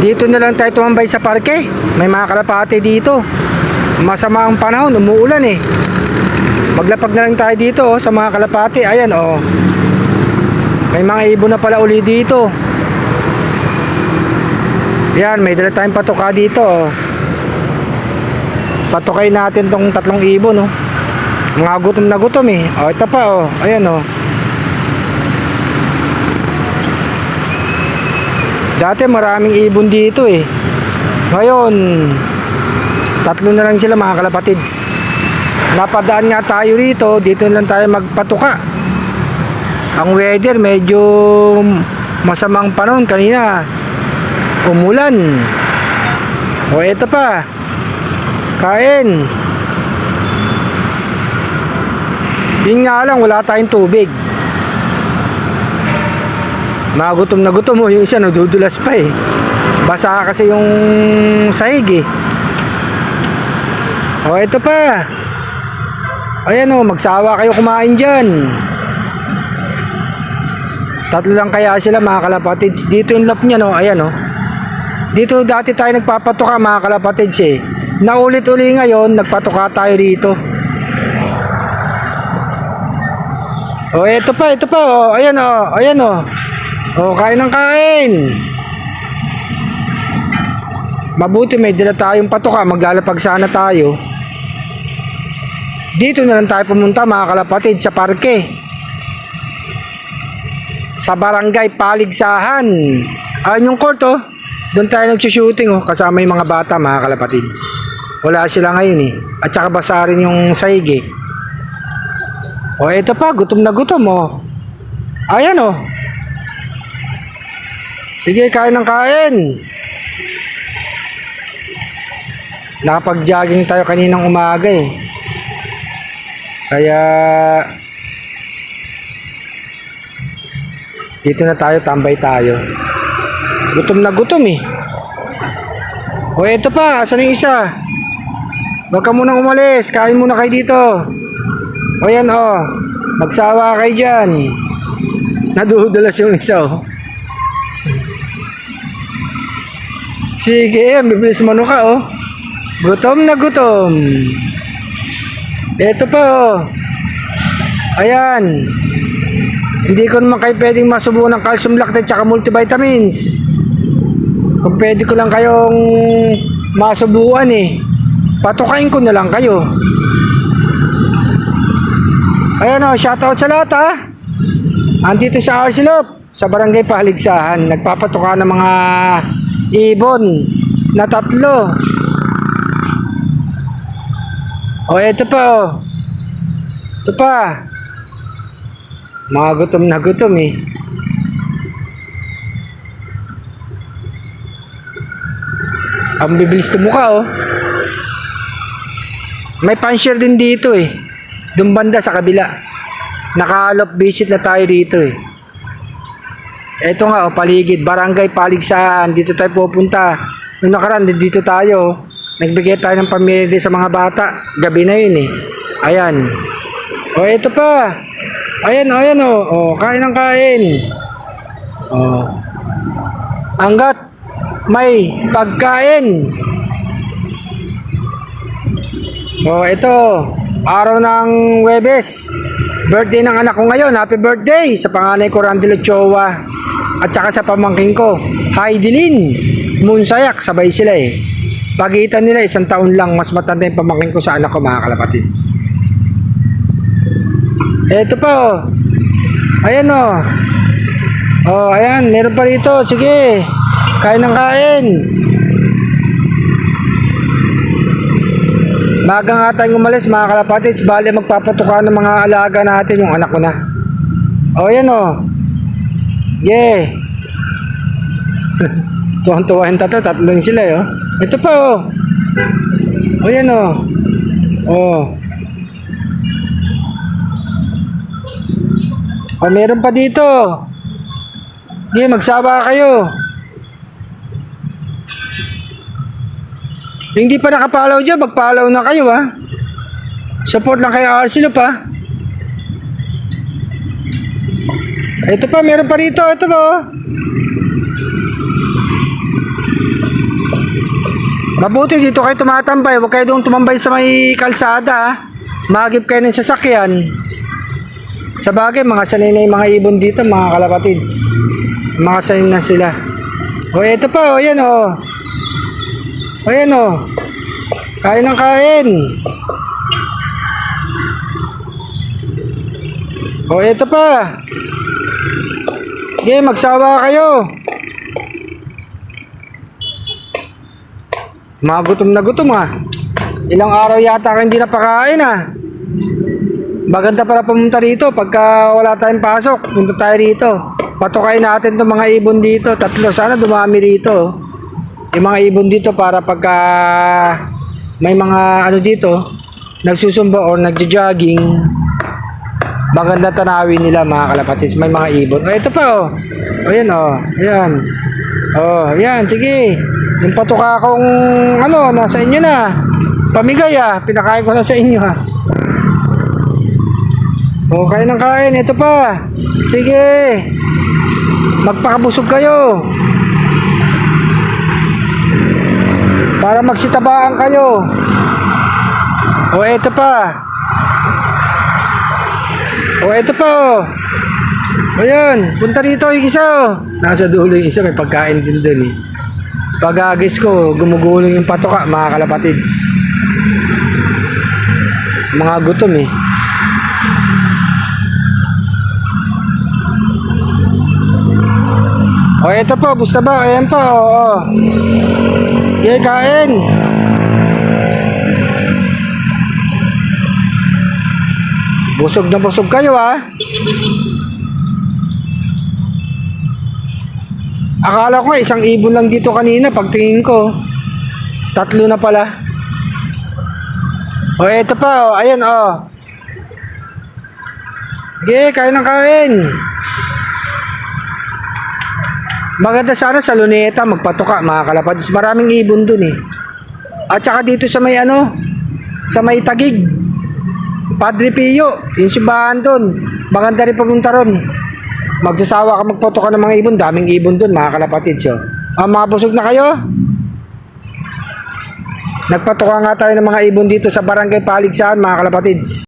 Dito na lang tayo tumambay sa parke. May mga kalapate dito. Masama ang panahon, umuulan eh. Maglapag na lang tayo dito sa mga kalapate. Ayan may mga ibon na pala uli dito. Yan, may dala tayong patuka dito Patukay natin tong 3 ibon Mga gutom na gutom eh. Ito pa ayan Dati maraming ibon dito eh. Ngayon 3 na lang sila mga kalapatids. Napadaan nga tayo rito. Dito na lang tayo magpatuka. Ang weather medyo masamang panahon. Kanina umulan. Ito pa. Kain. Yun nga lang, wala tayong tubig. Magutom na gutom yung isa nadudulas pa eh. Basa kasi yung sahig eh. Ito pa. Ayan magsawa kayo kumain dyan. 3 lang kaya sila mga kalapatids. Dito yung lap niya ayan Dito dati tayo nagpapatuka mga kalapatids eh. Naulit-uli ngayon nagpatuka tayo rito. Ito pa ayan ayan kain ng kain. Mabuti may dala tayong patuka. Maglalapag sana tayo. Dito na lang tayo pumunta mga kalapatid sa parke. Sa barangay Paligsahan. Yung court doon tayo nagsushooting kasama yung mga bata mga kalapatids. Wala sila ngayon eh. At saka basa rin yung sahig eh. Ito pa, gutom na gutom Ayan Sige, kain ng kain. Nakapag-jogging tayo kaninang umaga eh. Kaya dito na tayo, tambay tayo. Gutom na gutom eh. Ito pa, asan yung isa? Huwag ka munang umalis, kain muna kayo dito. Ayan magsawa kayo dyan. Nadudulas yung isa Sige, bibilis mano ka Gutom na gutom. Ito pa Ayan. Hindi ko naman kayo pwedeng masubukan ng calcium lactate tsaka multivitamins. Kung pwede ko lang kayong masubukan patukain ko na lang kayo. Ayan shoutout sa lahat Andito sa Arsilop, sa barangay Paligsahan. Nagpapatuka ng mga ibon na 3. Ito pa Ito pa. Mga gutom na gutom eh. Ang bibilis tumuka May panshare din dito eh. Doon banda sa kabila. Naka-alop visit na tayo dito eh. Ito nga paligid, barangay Paligsahan. Dito tayo pupunta. Nung nakaraan dito tayo. Nagbigay tayo ng pamilya sa mga bata. Gabi na yun eh. Ayan. Ito pa. Ayan kain ng kain. Hanggat may pagkain. Ito. Araw ng Huwebes. Birthday ng anak ko ngayon. Happy birthday sa panganay ko Randy Luchowa. At saka sa pamangkin ko Heidelin Munsayak. Sabay sila eh. Pagitan nila 1 taon lang. Mas matanda yung pamangkin ko sa anak ko mga kalapatids. Ito pa Ayan ayan, meron pa rito. Sige, kain ng kain. Maga nga tayong umalis mga kalapatids. Bali magpapatuka ng mga alaga natin. Yung anak ko na. Ayan Yeah. Tuwang-tuwa yung 3 sila Ito pa Ayan meron pa dito. Magsawa kayo. Hindi pa nakapalaw dyan, magpalaw na kayo Support lang kayo Arsilop Ito pa, meron pa rito. Ito pa Mabuti dito kayo tumatambay. Huwag kayo doon tumambay sa may kalsada. Ha? Magip kayo ng sasakyan. Sa bagay, mga sanay na yung mga ibon dito, mga kalapatids. Mga sanay na sila. O, eto pa, o, yan, o. O, yan, o. Kain ng kain. O, eto pa. Okay, magsawa kayo. Mga gutom na gutom, ha. Ilang araw yata kayo hindi napakain, ha. Maganda pala pumunta dito pagka wala tayong pasok. Punta tayo dito. Patukain natin itong mga ibon dito. 3, sana dumami dito. Yung mga ibon dito para pagka may mga ano dito, nagsusumba or nagja-jogging, maganda tanawin nila mga kalapatids. May mga ibon. O, ito pa, o. O, yan, o. Ayan. O, yan. Sige. Yung patuka kong ano, nasa inyo na. Pamigay, pinakain ko na sa inyo, ha. O, kain ng kain. Ito pa. Sige. Magpakabusog kayo. Para magsitabaan kayo. O, ito pa. O, ito pa, o. Ayan. Punta dito yung isa, o. Nasa dulo yung isa. May pagkain din dun, eh. Pag-agis ko, gumugulong yung patuka, mga kalapatids. Mga gutom, eh. O, eto po, busta ba? Ayan po, o. Okay, kain. Busog na busog kayo, ha. Akala ko 1 ibon lang dito kanina. Pagtingin ko 3 na pala. O, eto pa, o. Ayan, o. Okay, kain ng kain. Maganda sana sa Luneta magpatuka, mga kalapatids. Maraming ibon dun, eh. At saka dito sa may ano, sa may Tagig, Padre Pio, yung simbahan dun. Maganda rin pumunta ron. Magsasawa ka magpatuka ng mga ibon. Daming ibon dun, mga kalapatids, oh. Mga busog na kayo? Nagpatuka nga tayo ng mga ibon dito sa Barangay Paligsahan, mga kalapatids.